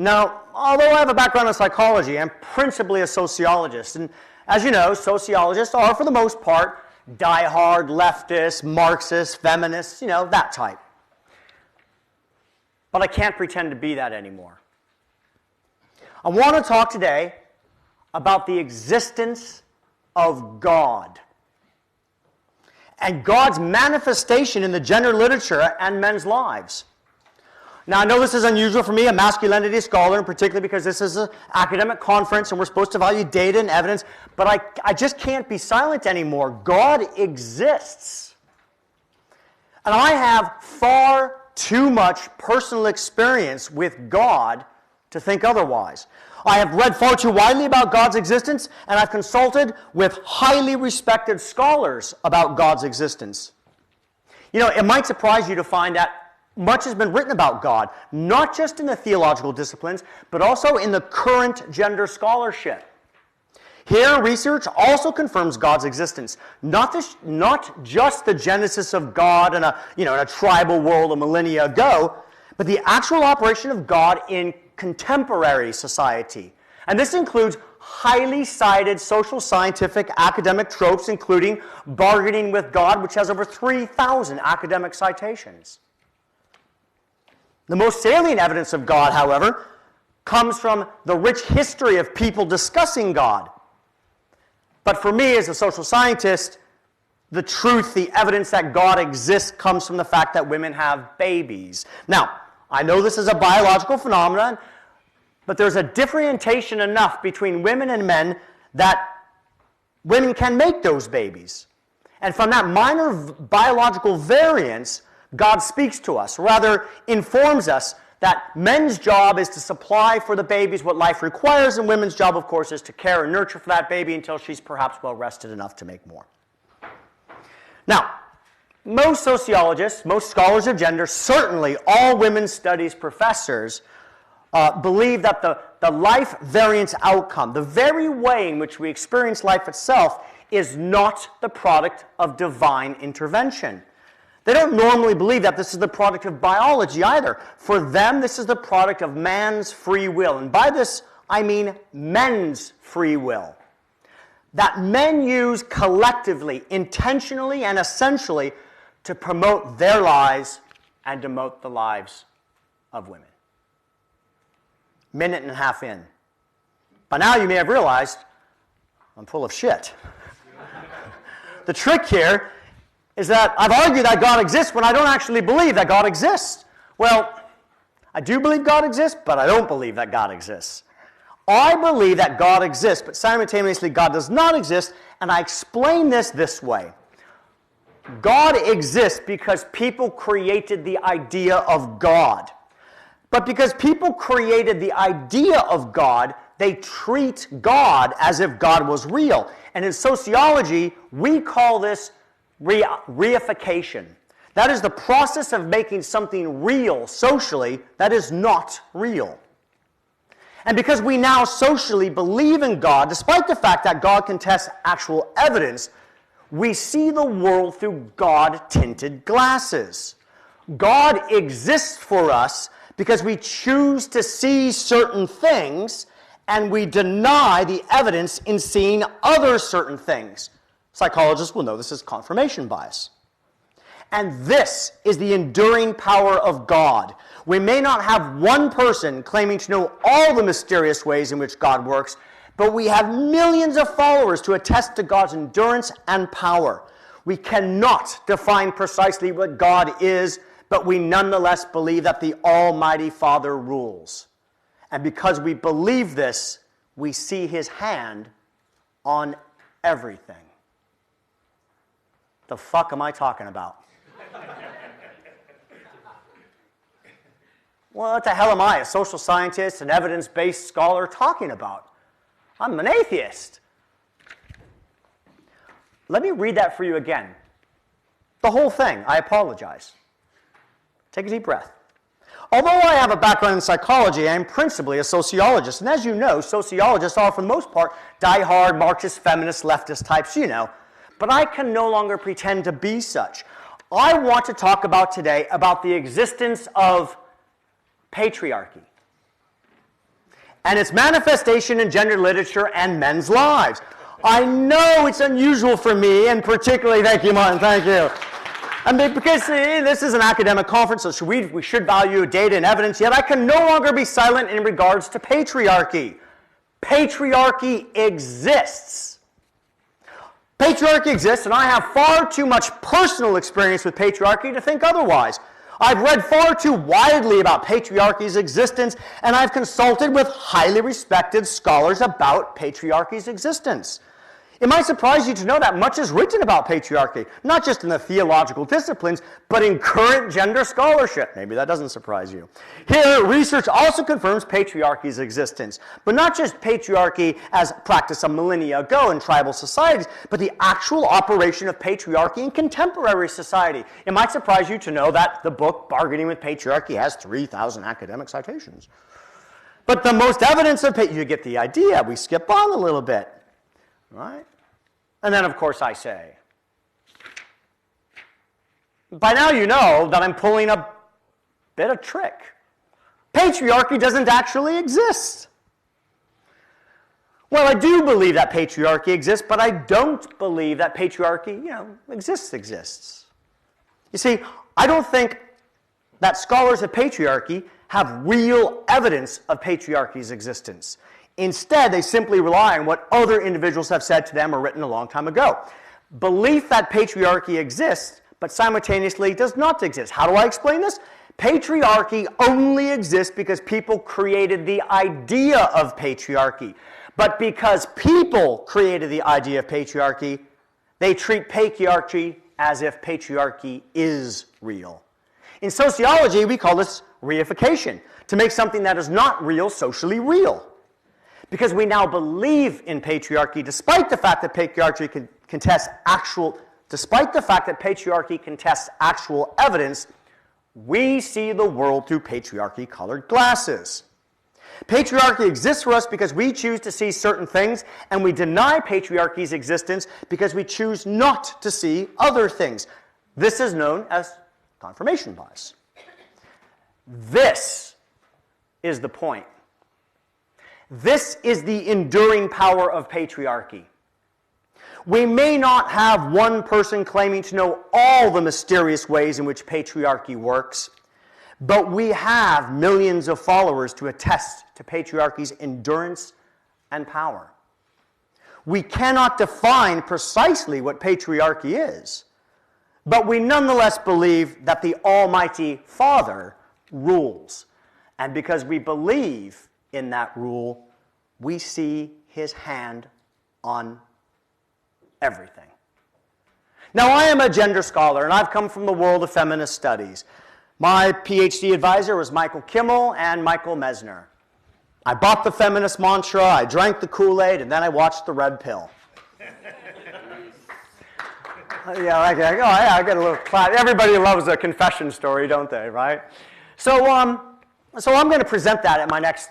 Now, although I have a background in psychology, I'm principally a sociologist. And as you know, sociologists are, for the most part, die-hard leftists, Marxists, feminists, that type. But I can't pretend to be that anymore. I want to talk today about the existence of God and God's manifestation in the gender literature and men's lives. Now, I know this is unusual for me, a masculinity scholar, and particularly because this is an academic conference and we're supposed to value data and evidence, but I just can't be silent anymore. God exists. And I have far too much personal experience with God to think otherwise. I have read far too widely about God's existence, and I've consulted with highly respected scholars about God's existence. It might surprise you to find that much has been written about God, not just in the theological disciplines, but also in the current gender scholarship. Here, research also confirms God's existence, not just the genesis of God in a tribal world a millennia ago, but the actual operation of God in contemporary society. And this includes highly cited social scientific academic tropes, including bargaining with God, which has over 3,000 academic citations. The most salient evidence of God, however, comes from the rich history of people discussing God. But for me, as a social scientist, the truth, the evidence that God exists comes from the fact that women have babies. Now, I know this is a biological phenomenon, but there's a differentiation enough between women and men that women can make those babies. And from that minor biological variance, God speaks to us, rather informs us that men's job is to supply for the babies what life requires, and women's job, of course, is to care and nurture for that baby until she's perhaps well rested enough to make more. Now, most sociologists, most scholars of gender, certainly all women's studies professors, believe that the life variance outcome, the very way in which we experience life itself, is not the product of divine intervention. They don't normally believe that this is the product of biology either. For them, this is the product of man's free will. And by this, I mean men's free will. That men use collectively, intentionally, and essentially to promote their lives and demote the lives of women. Minute and a half in. By now you may have realized I'm full of shit. The trick here is that I've argued that God exists when I don't actually believe that God exists. Well, I do believe God exists, but I don't believe that God exists. I believe that God exists, but simultaneously God does not exist, and I explain this way. God exists because people created the idea of God. But because people created the idea of God, they treat God as if God was real. And in sociology, we call this reification. That is the process of making something real socially that is not real. And because we now socially believe in God, despite the fact that God contests actual evidence, we see the world through God-tinted glasses. God exists for us because we choose to see certain things and we deny the evidence in seeing other certain things. Psychologists will know this as confirmation bias. And this is the enduring power of God. We may not have one person claiming to know all the mysterious ways in which God works, but we have millions of followers to attest to God's endurance and power. We cannot define precisely what God is, but we nonetheless believe that the Almighty Father rules. And because we believe this, we see His hand on everything. The fuck am I talking about? Well, what the hell am I, a social scientist, an evidence-based scholar, talking about? I'm an atheist. Let me read that for you again. The whole thing. I apologize. Take a deep breath. Although I have a background in psychology, I am principally a sociologist. And as you know, sociologists are, for the most part, die-hard, Marxist, feminist, leftist types, But I can no longer pretend to be such. I want to talk about today about the existence of patriarchy. and its manifestation in gender literature and men's lives. I know it's unusual for me, and particularly, thank you, Martin, thank you. And because this is an academic conference, so we should value data and evidence, yet I can no longer be silent in regards to patriarchy. Patriarchy exists. Patriarchy exists, and I have far too much personal experience with patriarchy to think otherwise. I've read far too widely about patriarchy's existence, and I've consulted with highly respected scholars about patriarchy's existence. It might surprise you to know that much is written about patriarchy, not just in the theological disciplines, but in current gender scholarship. Maybe that doesn't surprise you. Here, research also confirms patriarchy's existence, but not just patriarchy as practiced a millennia ago in tribal societies, but the actual operation of patriarchy in contemporary society. It might surprise you to know that the book Bargaining with Patriarchy has 3,000 academic citations. But the most evidence of you get the idea. We skip on a little bit, right? And then, of course, I say, by now you know that I'm pulling a bit of trick. Patriarchy doesn't actually exist. Well, I do believe that patriarchy exists, but I don't believe that patriarchy, exists. You see, I don't think that scholars of patriarchy have real evidence of patriarchy's existence. Instead, they simply rely on what other individuals have said to them or written a long time ago. Belief that patriarchy exists, but simultaneously does not exist. How do I explain this? Patriarchy only exists because people created the idea of patriarchy. But because people created the idea of patriarchy, they treat patriarchy as if patriarchy is real. In sociology, we call this reification, to make something that is not real socially real. Because we now believe in patriarchy, despite the fact that patriarchy contests actual evidence, we see the world through patriarchy-colored glasses. Patriarchy exists for us because we choose to see certain things, and we deny patriarchy's existence because we choose not to see other things. This is known as confirmation bias. This is the point. This is the enduring power of patriarchy. We may not have one person claiming to know all the mysterious ways in which patriarchy works, but we have millions of followers to attest to patriarchy's endurance and power. We cannot define precisely what patriarchy is, but we nonetheless believe that the Almighty Father rules. And because we believe in that rule, we see his hand on everything. Now, I am a gender scholar, and I've come from the world of feminist studies. My PhD advisor was Michael Kimmel and Michael Mesner. I bought the feminist mantra, I drank the Kool-Aid, and then I watched the red pill. I got a little clap. Everybody loves a confession story, don't they, right? So I'm going to present that at my next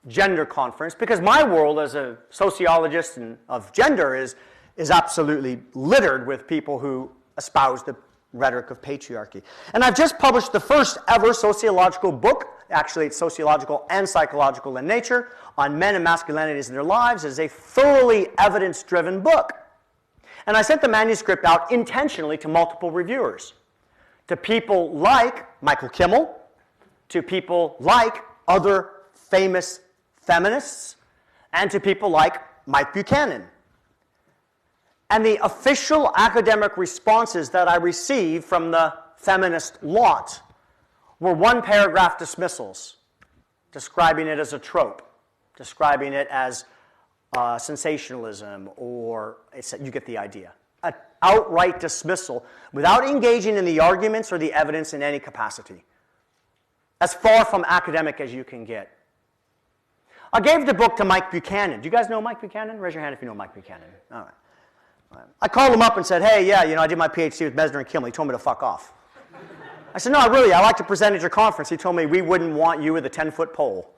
gender conference, because my world as a sociologist of gender is absolutely littered with people who espouse the rhetoric of patriarchy. And I've just published the first ever sociological book, actually it's sociological and psychological in nature, on men and masculinities in their lives. It's a thoroughly evidence-driven book. And I sent the manuscript out intentionally to multiple reviewers, to people like Michael Kimmel, to people like other famous feminists, and to people like Mike Buchanan. And the official academic responses that I received from the feminist lot were one-paragraph dismissals, describing it as a trope, describing it as sensationalism, or you get the idea. An outright dismissal without engaging in the arguments or the evidence in any capacity. As far from academic as you can get. I gave the book to Mike Buchanan. Do you guys know Mike Buchanan? Raise your hand if you know Mike Buchanan. All right. I called him up and said, hey, I did my PhD with Mesner and Kimmel. He told me to fuck off. I said, no, really, I'd like to present at your conference. He told me we wouldn't want you with a 10-foot pole.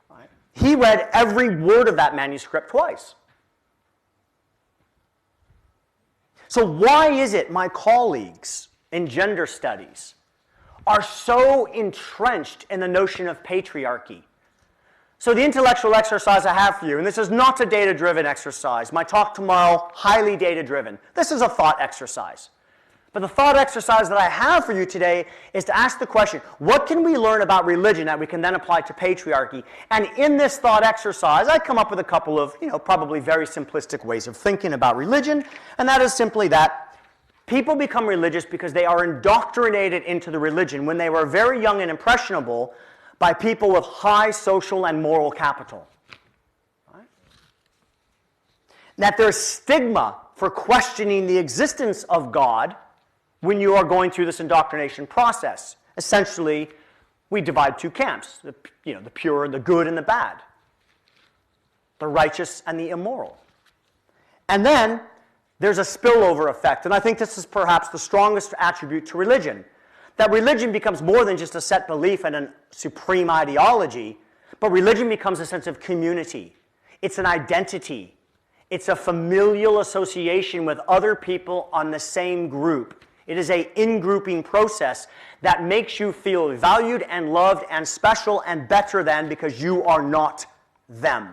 Right. He read every word of that manuscript twice. So why is it my colleagues in gender studies are so entrenched in the notion of patriarchy? So the intellectual exercise I have for you, and this is not a data-driven exercise. My talk tomorrow, highly data-driven. This is a thought exercise. But the thought exercise that I have for you today is to ask the question, what can we learn about religion that we can then apply to patriarchy? And in this thought exercise, I come up with a couple of, probably very simplistic ways of thinking about religion, and that is simply that people become religious because they are indoctrinated into the religion when they were very young and impressionable by people with high social and moral capital. Right? That there's stigma for questioning the existence of God when you are going through this indoctrination process. Essentially, we divide two camps, the pure, the good, and the bad, the righteous and the immoral. And then there's a spillover effect, and I think this is perhaps the strongest attribute to religion, that religion becomes more than just a set belief and a supreme ideology, but religion becomes a sense of community. It's an identity. It's a familial association with other people on the same group. It is an in-grouping process that makes you feel valued and loved and special and better than because you are not them.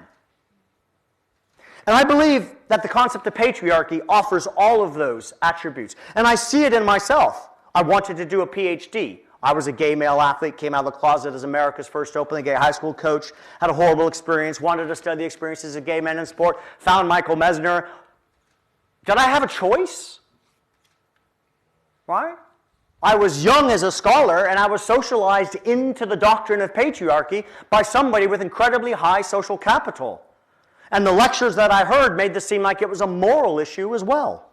And I believe that the concept of patriarchy offers all of those attributes. And I see it in myself. I wanted to do a PhD. I was a gay male athlete, came out of the closet as America's first openly gay high school coach, had a horrible experience, wanted to study the experiences of gay men in sport, found Michael Mesner. Did I have a choice? Right? I was young as a scholar, and I was socialized into the doctrine of patriarchy by somebody with incredibly high social capital. And the lectures that I heard made this seem like it was a moral issue as well.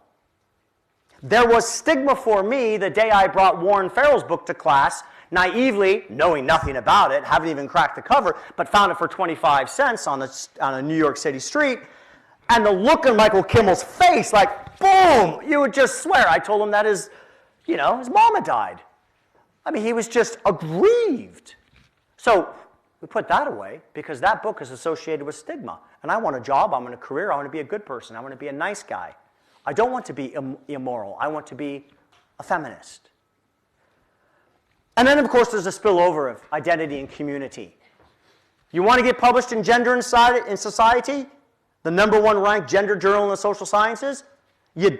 There was stigma for me the day I brought Warren Farrell's book to class, naively, knowing nothing about it, haven't even cracked the cover, but found it for 25 cents on a New York City street. And the look on Michael Kimmel's face, like, boom, you would just swear. I told him that his mama died. I mean, he was just aggrieved. So we put that away because that book is associated with stigma. And I want a job, I want a career, I want to be a good person, I want to be a nice guy. I don't want to be immoral. I want to be a feminist. And then, of course, there's a spillover of identity and community. You want to get published in Gender in Society, the #1 ranked gender journal in the social sciences? You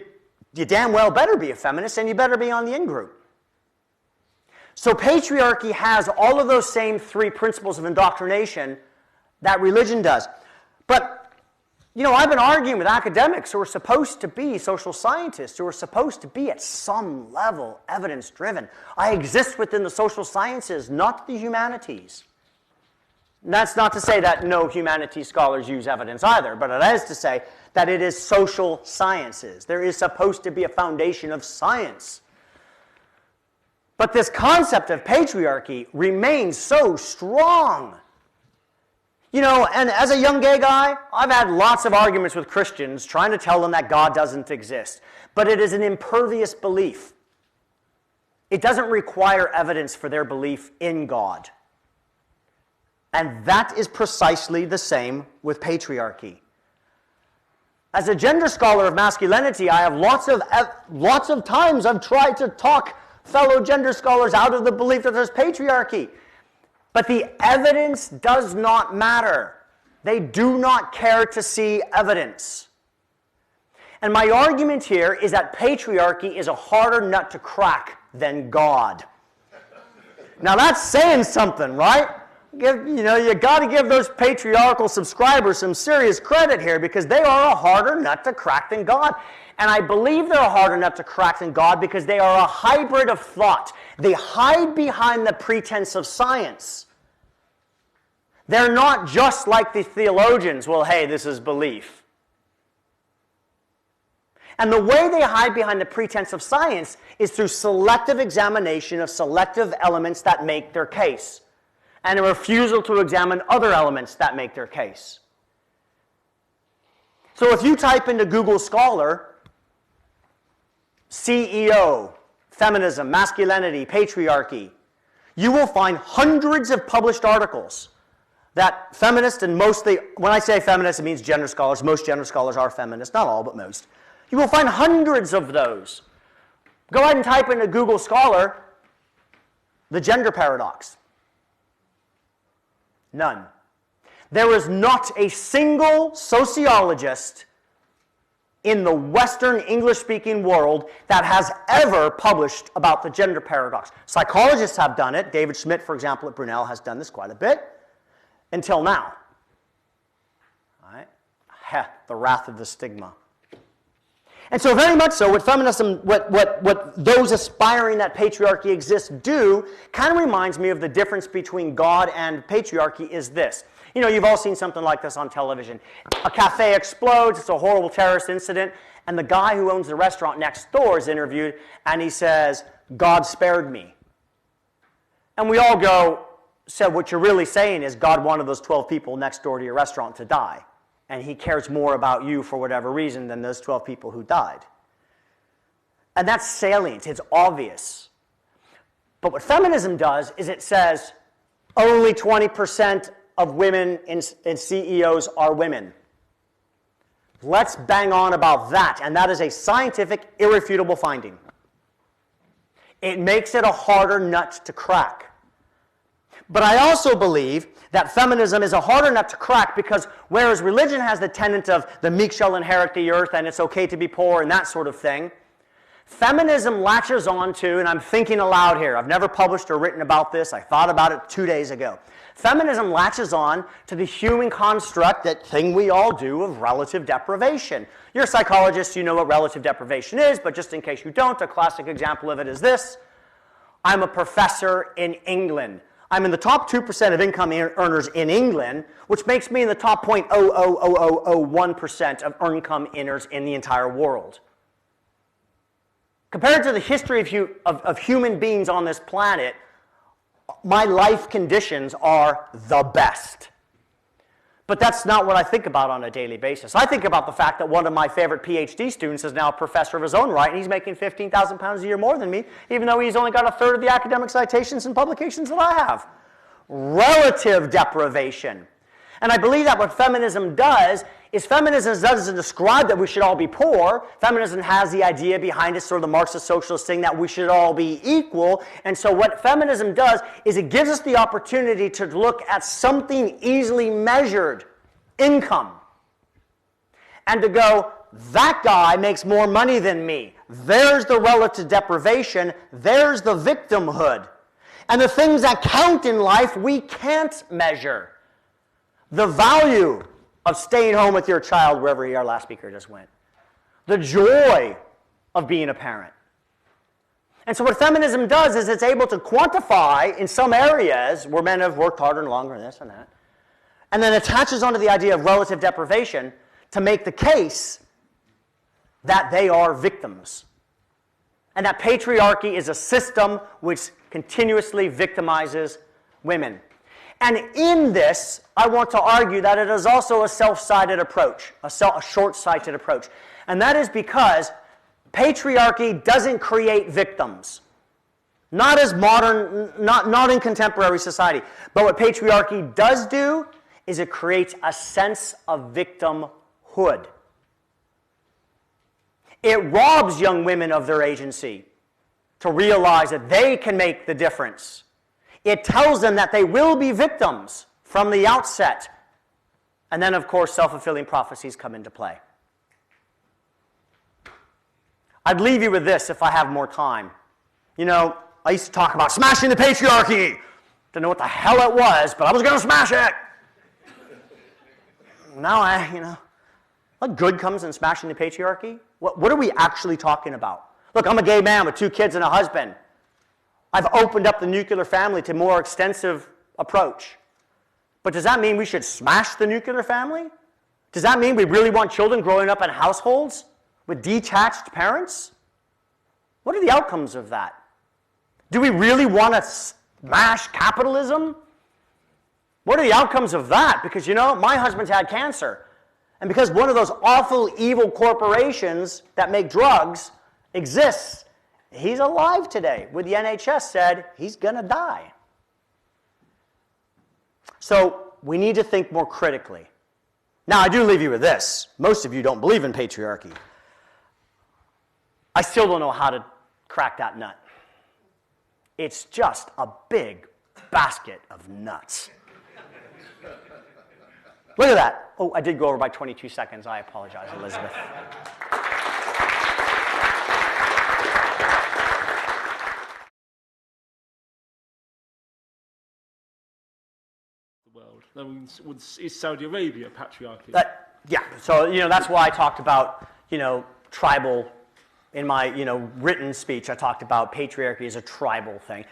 damn well better be a feminist, and you better be on the in-group. So patriarchy has all of those same 3 principles of indoctrination that religion does. But I've been arguing with academics who are supposed to be social scientists, who are supposed to be at some level evidence-driven. I exist within the social sciences, not the humanities. And that's not to say that no humanities scholars use evidence either, but it is to say that it is social sciences. There is supposed to be a foundation of science. But this concept of patriarchy remains so strong. And as a young gay guy, I've had lots of arguments with Christians trying to tell them that God doesn't exist. But it is an impervious belief. It doesn't require evidence for their belief in God. And that is precisely the same with patriarchy. As a gender scholar of masculinity, I have lots of times I've tried to talk fellow gender scholars out of the belief that there's patriarchy. But the evidence does not matter. They do not care to see evidence. And my argument here is that patriarchy is a harder nut to crack than God. Now that's saying something, right? You got to give those patriarchal subscribers some serious credit here because they are a harder nut to crack than God. And I believe they're a harder nut to crack than God because they are a hybrid of thought. They hide behind the pretense of science. They're not just like the theologians, well, hey, this is belief. And the way they hide behind the pretense of science is through selective examination of selective elements that make their case, and a refusal to examine other elements that make their case. So if you type into Google Scholar, CEO, feminism, masculinity, patriarchy, you will find hundreds of published articles that feminists, and mostly, when I say feminists, it means gender scholars. Most gender scholars are feminists, not all, but most. You will find hundreds of those. Go ahead and type into Google Scholar, the gender paradox. None. There is not a single sociologist in the Western English-speaking world that has ever published about the gender paradox. Psychologists have done it. David Schmidt, for example, at Brunel has done this quite a bit until now. All right? The wrath of the stigma. And so very much so, what feminism, what those aspiring that patriarchy exists do kind of reminds me of the difference between God and patriarchy is this. You know, you've all seen something like this on television. A cafe explodes, it's a horrible terrorist incident, and the guy who owns the restaurant next door is interviewed, and he says, God spared me. And we all go, so what you're really saying is God wanted those 12 people next door to your restaurant to die. And he cares more about you for whatever reason than those 12 people who died. And that's salient. It's obvious. But what feminism does is it says only 20% of women in CEOs are women. Let's bang on about that. And that is a scientific, irrefutable finding. It makes it a harder nut to crack. But I also believe that feminism is a harder nut to crack because whereas religion has the tenet of the meek shall inherit the earth and it's okay to be poor and that sort of thing, feminism latches on to, and I'm thinking aloud here, I've never published or written about this, I thought about it 2 days ago. Feminism latches on to the human construct, that thing we all do, of relative deprivation. You're a psychologist, you know what relative deprivation is, but just in case you don't, a classic example of it is this. I'm a professor in England. I'm in the top 2% of income earners in England, which makes me in the top 0.00001% of income earners in the entire world. Compared to the history of human beings on this planet, my life conditions are the best. But that's not what I think about on a daily basis. I think about the fact that one of my favorite PhD students is now a professor of his own right, and he's making £15,000 a year more than me, even though he's only got a third of the academic citations and publications that I have. Relative deprivation. And I believe that what feminism does is feminism doesn't describe that we should all be poor. Feminism has the idea behind it, sort of the Marxist socialist thing, that we should all be equal. And so what feminism does is it gives us the opportunity to look at something easily measured, income, and to go, that guy makes more money than me. There's the relative deprivation. There's the victimhood. And the things that count in life we can't measure. The value of staying home with your child, wherever our last speaker just went. The joy of being a parent. And so what feminism does is it's able to quantify in some areas where men have worked harder and longer and this and that, and then attaches onto the idea of relative deprivation to make the case that they are victims. And that patriarchy is a system which continuously victimizes women. And in this, I want to argue that it is also a self-sided approach, a short-sighted approach. And that is because patriarchy doesn't create victims. Not as modern, not in contemporary society. But what patriarchy does do is it creates a sense of victimhood. It robs young women of their agency to realize that they can make the difference. It tells them that they will be victims from the outset. And then, of course, self-fulfilling prophecies come into play. I'd leave you with this if I have more time. You know, I used to talk about smashing the patriarchy. Didn't know what the hell it was, but I was going to smash it. Now what good comes in smashing the patriarchy? What are we actually talking about? Look, I'm a gay man with 2 kids and a husband. I've opened up the nuclear family to a more extensive approach. But does that mean we should smash the nuclear family? Does that mean we really want children growing up in households with detached parents? What are the outcomes of that? Do we really want to smash capitalism? What are the outcomes of that? Because, you know, my husband's had cancer. And because one of those awful, evil corporations that make drugs exists, he's alive today. With the NHS said he's going to die. So we need to think more critically. Now, I do leave you with this. Most of you don't believe in patriarchy. I still don't know how to crack that nut. It's just a big basket of nuts. Look at that. Oh, I did go over by 22 seconds. I apologize, Elizabeth. World. I mean, is Saudi Arabia patriarchy? Yeah, so that's why I talked about tribal in my written speech. I talked about patriarchy as a tribal thing,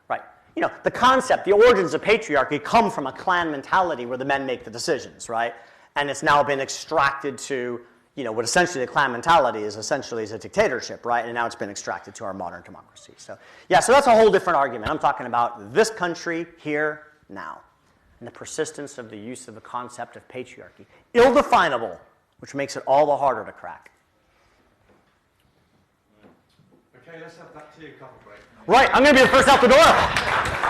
right? The concept, the origins of patriarchy come from a clan mentality where the men make the decisions, right? And it's now been extracted to what essentially the clan mentality is essentially is a dictatorship, right? And now it's been extracted to our modern democracy. So yeah, so that's a whole different argument. I'm talking about this country here now. And the persistence of the use of the concept of patriarchy. Ill-definable, which makes it all the harder to crack. Okay, let's have that tea and coffee break. Right, I'm going to be the first out the door.